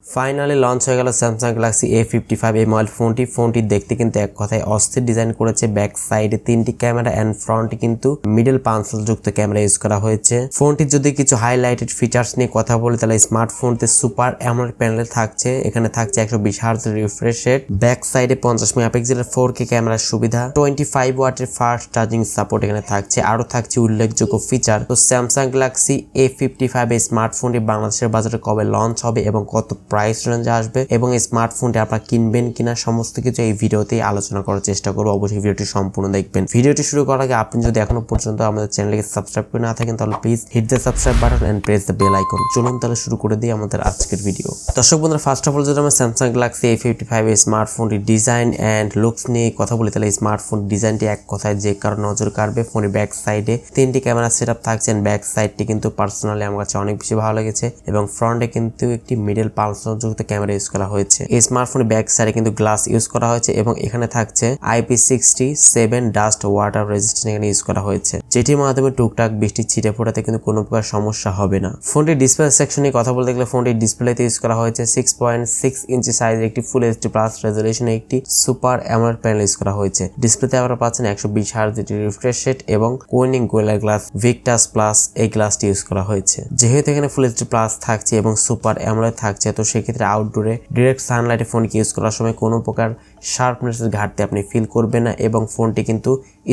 Finally launch হয়ে গেল Samsung Galaxy A55 এই মোবাইল ফোনটি দেখতে কিন্তু এক কথায় অস্থির ডিজাইন করেছে। ব্যাক সাইডে 3টি ক্যামেরা এন্ড ফ্রন্টে কিন্তু মিডল পাঞ্চল যুক্ত ক্যামেরা ইউজ করা হয়েছে। ফোনটির যদি কিছু হাইলাইটেড ফিচার্স নিয়ে কথা বলি তাহলে স্মার্টফোনতে সুপার অ্যামোলেড প্যানেল থাকছে, এখানে থাকছে 120 হার্জ রিফ্রেশ রেট, ব্যাক সাইডে 50 মেগাপিক্সেলের 4K ক্যামেরার সুবিধা, 25 ওয়াটের ফাস্ট চার্জিং সাপোর্ট এখানে থাকছে, আরো থাকছে উল্লেখযোগ্য ফিচার। তো স্যামসাং গ্যালাক্সি A55 এই স্মার্টফোনটি বাংলাদেশের বাজারে কবে লঞ্চ হবে এবং কত প্রাইস রেঞ্জে আসবে এবং এই স্মার্টফোনটি আপনারা কিনবেন কিনা সমস্ত কিছু এই ভিডিওতেই আলোচনা করার চেষ্টা করব। অবশ্যই ভিডিওটি সম্পূর্ণ দেখবেন। ভিডিওটি শুরু করার আগে আপনি যদি এখনো পর্যন্ত আমাদের চ্যানেলকে সাবস্ক্রাইব করে না থাকেন তাহলে please hit the subscribe button and press the bell icon. চলুন তাহলে শুরু করে দিই আমাদের আজকের ভিডিও। দর্শক বন্ধুরা, ফার্স্ট অফ অল যদি আমরা স্যামসাং গ্যালাক্সি A55 এই স্মার্টফোনটির ডিজাইন এন্ড লুকস নিয়ে কথা বলি তাহলে এই স্মার্টফোন ডিজাইনটি এক কথায় যে কারো নজর কাড়বে। ফোনের ব্যাক সাইডে 3টি ক্যামেরা সেটআপ থাকছে। ব্যাক সাইডটি কিন্তু পার্সোনালি আমার কাছে অনেক বেশি ভালো লেগেছে এবং ফ্রন্টে কিন্তু একটি মিডল পালসার যুক্ত ক্যামেরা ইউজ করা হয়েছে। এই স্মার্টফোনের ব্যাক সাইডে কিন্তু গ্লাস ইউজ করা হয়েছে এবং এখানে থাকছে IP67 ডাস্ট ওয়াটার রেজিস্ট্যান্ট এখানে ইউজ করা হয়েছে, যেটির মাধ্যমে টুকটাক বৃষ্টি ছিটে ফোটাতে কিন্তু কোনো প্রকার সমস্যা হবে না। ফোনটির ডিসপ্লে সেকশনে কথা বলতে গেলে ফোনটির ডিসপ্লেতে ইউজ করা হয়েছে 6.6 ইঞ্চি সাইজের একটি ফুল এইচডি প্লাস রেজোলিউশনের একটি সুপার অ্যামোলেড প্যানেল ইউজ করা হয়েছে। ডিসপ্লেতে আপনারা পাচ্ছেন 120 হার্জ রিফ্রেশ রেট এবং কোর্নিং গোয়েলার গ্লাস ভিকটাস প্লাস এই গ্লাসটি ইউজ করা হয়েছে। যেহেতু এখানে ফুল এইচডি প্লাস থাকছে এবং সুপার অ্যামোলেড থাকছে, তো সেক্ষেত্রে আউটডোরে ডিরেক্ট সানলাইটে ফোনকে ইউজ করার সময় কোনো প্রকার শার্পনেসের ঘাটতি আপনি ফিল করবেন না এবং ফোনটি কিন্তু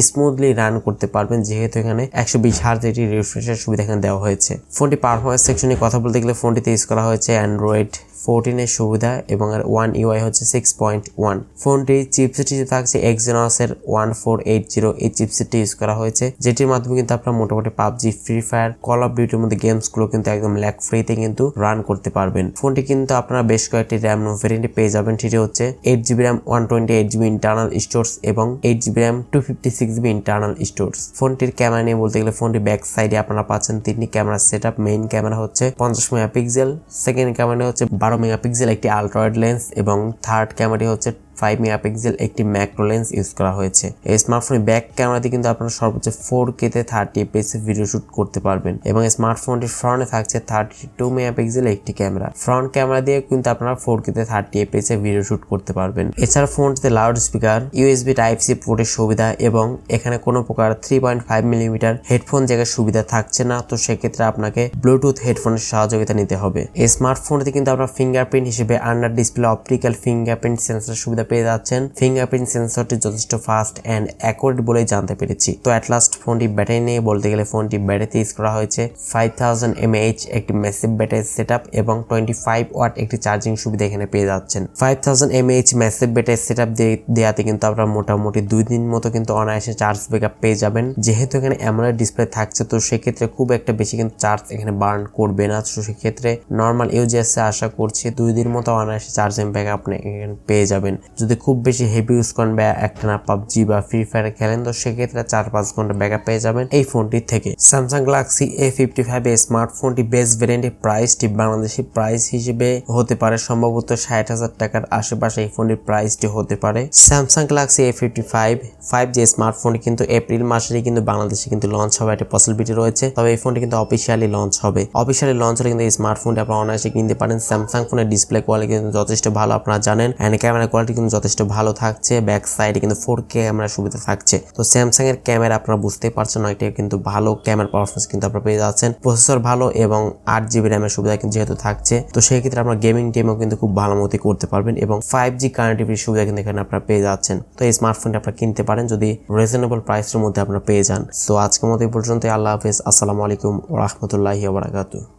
স্মুথলি রান করতে পারবেন, যেহেতু এখানে 120 হার্জ এটি রিফ্রেশের সুবিধা এখানে দেওয়া হয়েছে। ফোনটি পারফরম্যান্স সেকশনে কথা বলতে গেলে ফোনটিতে ইউজ করা হয়েছে অ্যান্ড্রয়েড 14 এর সুবিধা এবং এর One UI হচ্ছে 6.1। ফোনটি চিপসেট হিসেবে থাকছে Exynos এর 1480 এই চিপসেটটি ইউজ করা হয়েছে, যেটির মাধ্যমে কিন্তু আপনারা মোটামুটি PUBG, free fire, call of ডিউটির মধ্যে গেমস গুলো কিন্তু একদম ল্যাগ ফ্রিতে কিন্তু রান করতে পারবেন। ফোনটি কিন্তু আপনারা বেশ কয়েকটি র্যাম ভেরিয়েন্টে পেয়ে যাবেন। সেটি হচ্ছে 8GB RAM 128GB internal storage এবং 8GB RAM 256GB internal storage. ফোনটির ক্যামেরা নিয়ে বলতে গেলে ফোনটি ব্যাক সাইডে আপনারা পাচ্ছেন 3টি ক্যামেরা সেটআপ। মেইন ক্যামেরা হচ্ছে 50 মেগাপিক্সেল, সেকেন্ড ক্যামেরা হচ্ছে 12 মেগাপিক্সেল একটি আলট্রা ওয়াইড লেন্স এবং থার্ড ক্যামেরাটি হচ্ছে 5 মেগাপিক্সেল একটি ম্যাক্রো লেন্স ইউজ করা হয়েছে। এই স্মার্টফোনের ব্যাক ক্যামেরাতে কিন্তু আপনারা সর্বোচ্চ 4K তে 30 fps ভিডিও শুট করতে পারবেন এবং স্মার্টফোনটির ফ্রন্টে থাকছে 32 মেগাপিক্সেল একটি ক্যামেরা। ফ্রন্ট ক্যামেরা দিয়ে কিন্তু আপনারা 4K তে 30 fps ভিডিও শুট করতে পারবেন। এছাড়া ফোনটিতে লাউড স্পিকার, USB Type-C পোর্টের সুবিধা এবং এখানে কোনো প্রকার 3.5 মিলিমিটার হেডফোন জায়গার সুবিধা থাকছে না, তো সেক্ষেত্রে আপনাকে ব্লুটুথ হেডফোনের সহযোগিতা নিতে হবে। এই স্মার্টফোনটিতে কিন্তু আপনারা ফিঙ্গারপ্রিন্ট হিসেবে under display optical fingerprint sensor সুবিধা পেয়ে যাচ্ছেন। ফিঙ্গারপ্রিন্ট সেন্সরটি যথেষ্ট ফাস্ট এন্ড অ্যাকুরেট বলেই জানতে পেরেছি। তো অ্যাট লাস্ট ফোনটি ব্যাটারি নিয়ে বলতে গেলে ফোনটি ব্যাটারিতে ইউজ করা হয়েছে 5000 mAh একটি ম্যাসিভ ব্যাটারি সেটআপ এবং 25 ওয়াট একটি চার্জিং সুবিধা এখানে পেয়ে যাচ্ছেন। 5000 mAh ম্যাসিভ ব্যাটারি সেটআপ দেওয়াতে কিন্তু আপনারা মোটামুটি 2 দিন মতো কিন্তু অনায়াসে চার্জ ব্যাকআপ পেয়ে যাবেন। যেহেতু এখানে অ্যামোলেড ডিসপ্লে থাকছে, তো সেক্ষেত্রে খুব একটা বেশি কিন্তু চার্জ এখানে বার্ন করবে না। তো সেক্ষেত্রে নর্মাল ইউজেসে আশা করছি 2 দিন মতো অনায়াসে চার্জিং ব্যাকআপ আপনি এখানে পেয়ে যাবেন। যদি খুব বেশি হেভি ইউজ করেন বা একটানা PUBG বা ফ্রি ফায়ার খেলেন, তো সেক্ষেত্রে 4-5 ঘন্টা ব্যাকআপ পেয়ে যাবেন এই ফোনটি থেকে। স্যামসাং গ্যালাক্সি A55 এই স্মার্টফোনটি বেস ভেরিয়েন্টের প্রাইসটি বাংলাদেশি প্রাইস হিসেবে হতে পারে সম্ভবত 60,000 টাকার আশেপাশে এই ফোনটির প্রাইসটি হতে পারে। স্যামসাং গ্যালাক্সি A55 5G স্মার্টফোনটি কিন্তু এপ্রিল মাসেরই কিন্তু বাংলাদেশে কিন্তু লঞ্চ হবে একটা পসিবিলিটি রয়েছে, তবে এই ফোনটি কিন্তু অফিসিয়ালি লঞ্চ হবে। অফিসিয়ালি লঞ্চ হলে কিন্তু এই স্মার্টফোনটি আপনারা অনায়াসে কিনতে পারেন। স্যামসাং ফোনের ডিসপ্লে কোয়ালিটি কিন্তু যথেষ্ট ভালো, আপনারা জানেন, এন্ড ক্যামেরা কোয়ালিটি কিন্তু যথেষ্ট ভালো থাকছে। ব্যাক সাইডে কিন্তু 4K ক্যামেরা সুবিধা থাকছে। তো স্যামসাং এর ক্যামেরা আপনারা বুঝতেই পারছেন, এটা কিন্তু ভালো ক্যামেরা পারফরম্যান্স কিন্তু আপনারা পেয়ে যাচ্ছেন। প্রসেসর ভালো এবং 8GB RAM এর সুবিধা কিন্তু যেহেতু থাকছে, তো সেই ক্ষেত্রে আপনারা গেমিং টিমও কিন্তু খুব ভালো মতো করতে পারবেন এবং 5G কানেক্টিভিটির সুবিধা কিন্তু এখানে আপনারা পেয়ে যাচ্ছেন। তো এই স্মার্টফোনটি আপনারা কিনতে পারেন যদি রিজনেবল প্রাইসের মধ্যে আপনারা পেয়ে যান। সো আজকের মতো এই পর্যন্ত। আল্লাহ হাফেজ, আসসালামু আলাইকুম ওয়া রাহমাতুল্লাহি ওয়া বারাকাতুহু।